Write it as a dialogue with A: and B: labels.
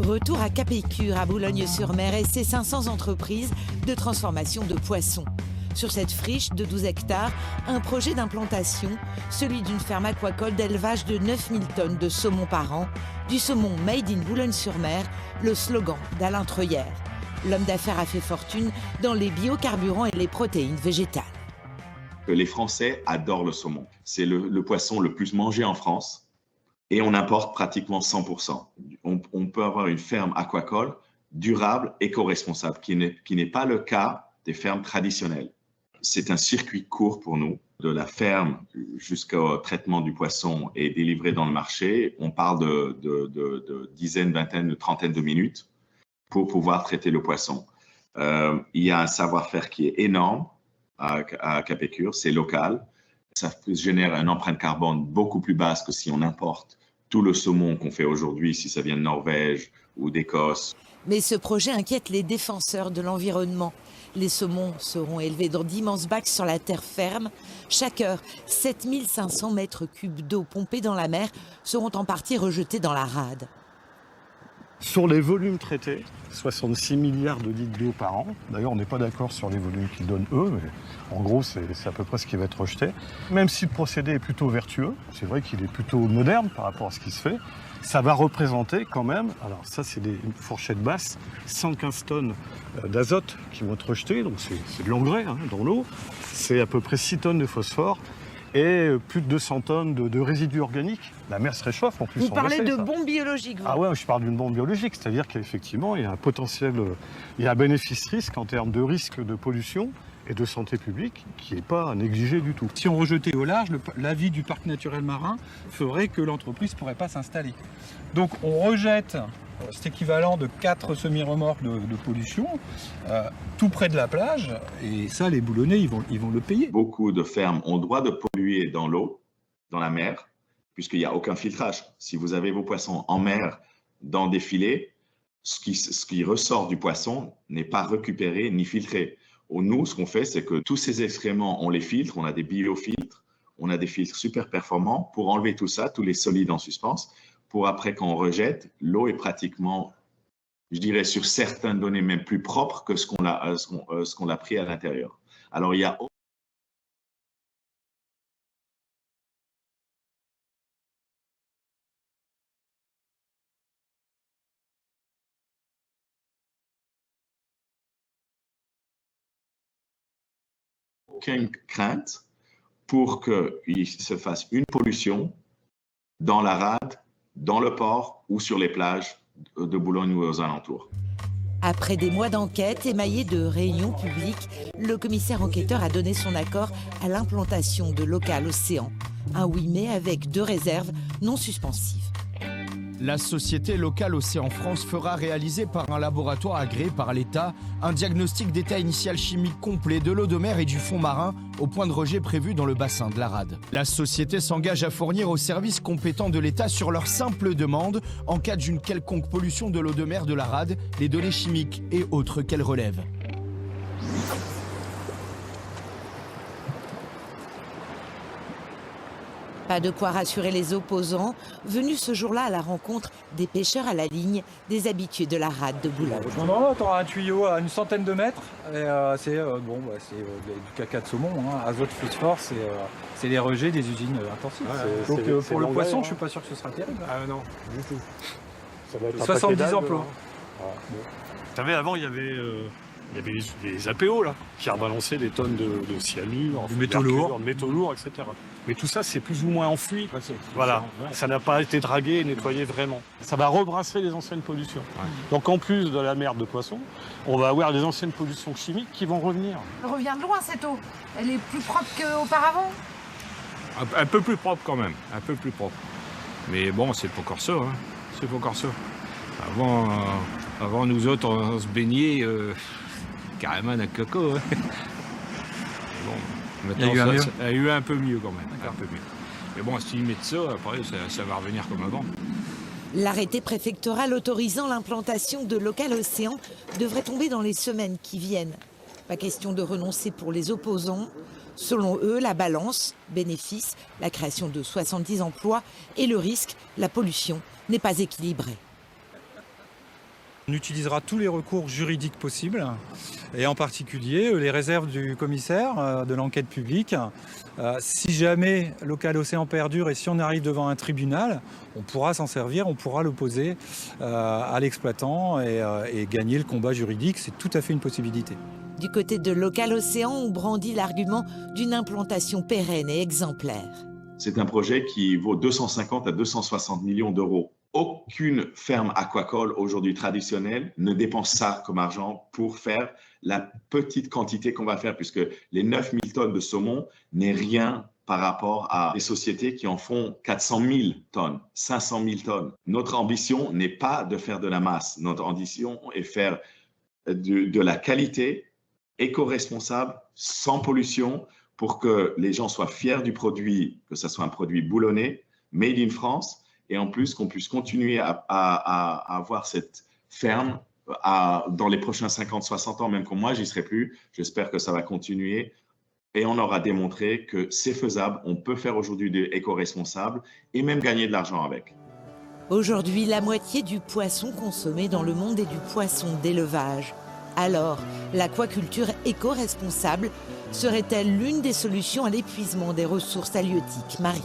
A: Retour à Capécure, à Boulogne-sur-Mer et ses 500 entreprises de transformation de poissons. Sur cette friche de 12 hectares, un projet d'implantation, celui d'une ferme aquacole d'élevage de 9000 tonnes de saumon par an, du saumon Made in Boulogne-sur-Mer, le slogan d'Alain Treuillère. L'homme d'affaires a fait fortune dans les biocarburants et les protéines végétales.
B: Les Français adorent le saumon. C'est le poisson le plus mangé en France et on importe pratiquement 100%. On peut avoir une ferme aquacole durable, éco-responsable, qui n'est pas le cas des fermes traditionnelles. C'est un circuit court pour nous, de la ferme jusqu'au traitement du poisson et délivré dans le marché. On parle de dizaines, vingtaines, trentaines de minutes pour pouvoir traiter le poisson. Il y a un savoir-faire qui est énorme à Capécure, c'est local. Ça génère une empreinte carbone beaucoup plus basse que si on importe tout le saumon qu'on fait aujourd'hui, si ça vient de Norvège ou d'Écosse.
A: Mais ce projet inquiète les défenseurs de l'environnement. Les saumons seront élevés dans d'immenses bacs sur la terre ferme. Chaque heure, 7500 mètres cubes d'eau pompée dans la mer seront en partie rejetés dans la rade.
C: Sur les volumes traités, 66 milliards de litres d'eau par an. D'ailleurs, on n'est pas d'accord sur les volumes qu'ils donnent eux, mais en gros, c'est à peu près ce qui va être rejeté. Même si le procédé est plutôt vertueux, c'est vrai qu'il est plutôt moderne par rapport à ce qui se fait, ça va représenter quand même, alors ça c'est une fourchette basse, 115 tonnes d'azote qui vont être rejetées, donc c'est de l'engrais dans l'eau, c'est à peu près 6 tonnes de phosphore, et plus de 200 tonnes de résidus organiques. La mer se réchauffe en plus.
A: Vous parlez de bombes biologiques, vous ?
C: Ah ouais, je parle d'une bombe biologique, c'est-à-dire qu'effectivement, il y a un potentiel, il y a un bénéfice-risque en termes de risque de pollution et de santé publique qui n'est pas négligé du tout.
D: Si on rejetait au large, l'avis du parc naturel marin ferait que l'entreprise ne pourrait pas s'installer. Donc on rejette cet équivalent de 4 semi-remorques de pollution tout près de la plage, et ça les Boulonnais ils vont le payer.
B: Beaucoup de fermes ont le droit de polluer dans l'eau, dans la mer, puisqu'il n'y a aucun filtrage. Si vous avez vos poissons en mer, dans des filets, ce qui ressort du poisson n'est pas récupéré ni filtré. Nous, ce qu'on fait, c'est que tous ces excréments, on les filtre, on a des biofiltres, on a des filtres super performants pour enlever tout ça, tous les solides en suspens, pour après, quand on rejette, l'eau est pratiquement, je dirais, sur certaines données même plus propre que ce qu'on a pris à l'intérieur. Alors, il y a aucune crainte pour qu'il se fasse une pollution dans la rade, dans le port ou sur les plages de Boulogne ou aux alentours.
A: Après des mois d'enquête émaillés de réunions publiques, le commissaire enquêteur a donné son accord à l'implantation de Local Océan. Un oui mais avec 2 réserves non suspensives.
E: La société Local Océan France fera réaliser par un laboratoire agréé par l'État un diagnostic d'état initial chimique complet de l'eau de mer et du fond marin au point de rejet prévu dans le bassin de la rade. La société s'engage à fournir aux services compétents de l'État sur leur simple demande, en cas d'une quelconque pollution de l'eau de mer de la rade, les données chimiques et autres qu'elle relève.
A: Pas de quoi rassurer les opposants, venus ce jour-là à la rencontre des pêcheurs à la ligne, des habitués de la rade de Boulogne.
D: Non, t'auras un tuyau à une centaine de mètres, et c'est du caca de saumon, azote, phosphore, c'est les rejets des usines intensives. Ouais, donc pour le poisson, je suis pas sûr que ce sera terrible.
C: Ah non, du tout. Ça va être
D: 70 emplois.
C: Bon. Vous savez, avant, il y avait les APO là, qui rebalançaient des tonnes de cyanure,
D: de métaux
C: lourds, etc. Mais tout ça, c'est plus ou moins enfoui. Voilà, ça n'a pas été dragué et nettoyé vraiment. Ça va rebrasser les anciennes pollutions. Ouais. Donc en plus de la merde de poisson, on va avoir les anciennes pollutions chimiques qui vont revenir.
F: Elle revient de loin cette eau. Elle est plus propre qu'auparavant.
G: Un peu plus propre quand même, un peu plus propre. Mais bon, c'est pas encore ça. C'est pas encore ça. Avant nous autres, on se baignait carrément dans le coco. Bon, maintenant, ça a eu un peu mieux quand même. Un peu mieux. Mais bon, s'ils mettent ça, après, ça va revenir comme avant.
A: L'arrêté préfectoral autorisant l'implantation de Local Océan devrait tomber dans les semaines qui viennent. Pas question de renoncer pour les opposants. Selon eux, la balance, bénéfice, la création de 70 emplois et le risque, la pollution, n'est pas équilibrée.
D: On utilisera tous les recours juridiques possibles, et en particulier les réserves du commissaire de l'enquête publique. Si jamais Local Océan perdure et si on arrive devant un tribunal, on pourra s'en servir, on pourra l'opposer à l'exploitant et gagner le combat juridique. C'est tout à fait une possibilité.
A: Du côté de Local Océan, on brandit l'argument d'une implantation pérenne et exemplaire.
B: C'est un projet qui vaut 250 à 260 millions d'euros. Aucune ferme aquacole aujourd'hui traditionnelle ne dépense ça comme argent pour faire la petite quantité qu'on va faire, puisque les 9000 tonnes de saumon n'est rien par rapport à des sociétés qui en font 400 000 tonnes, 500 000 tonnes. Notre ambition n'est pas de faire de la masse. Notre ambition est de faire de la qualité éco-responsable, sans pollution, pour que les gens soient fiers du produit, que ce soit un produit boulonné, made in France, et en plus qu'on puisse continuer à avoir cette ferme dans les prochains 50-60 ans, même quand moi j'y serai plus. J'espère que ça va continuer et on aura démontré que c'est faisable, on peut faire aujourd'hui des éco-responsables et même gagner de l'argent avec.
A: Aujourd'hui, la moitié du poisson consommé dans le monde est du poisson d'élevage. Alors, l'aquaculture éco-responsable serait-elle l'une des solutions à l'épuisement des ressources halieutiques marines ?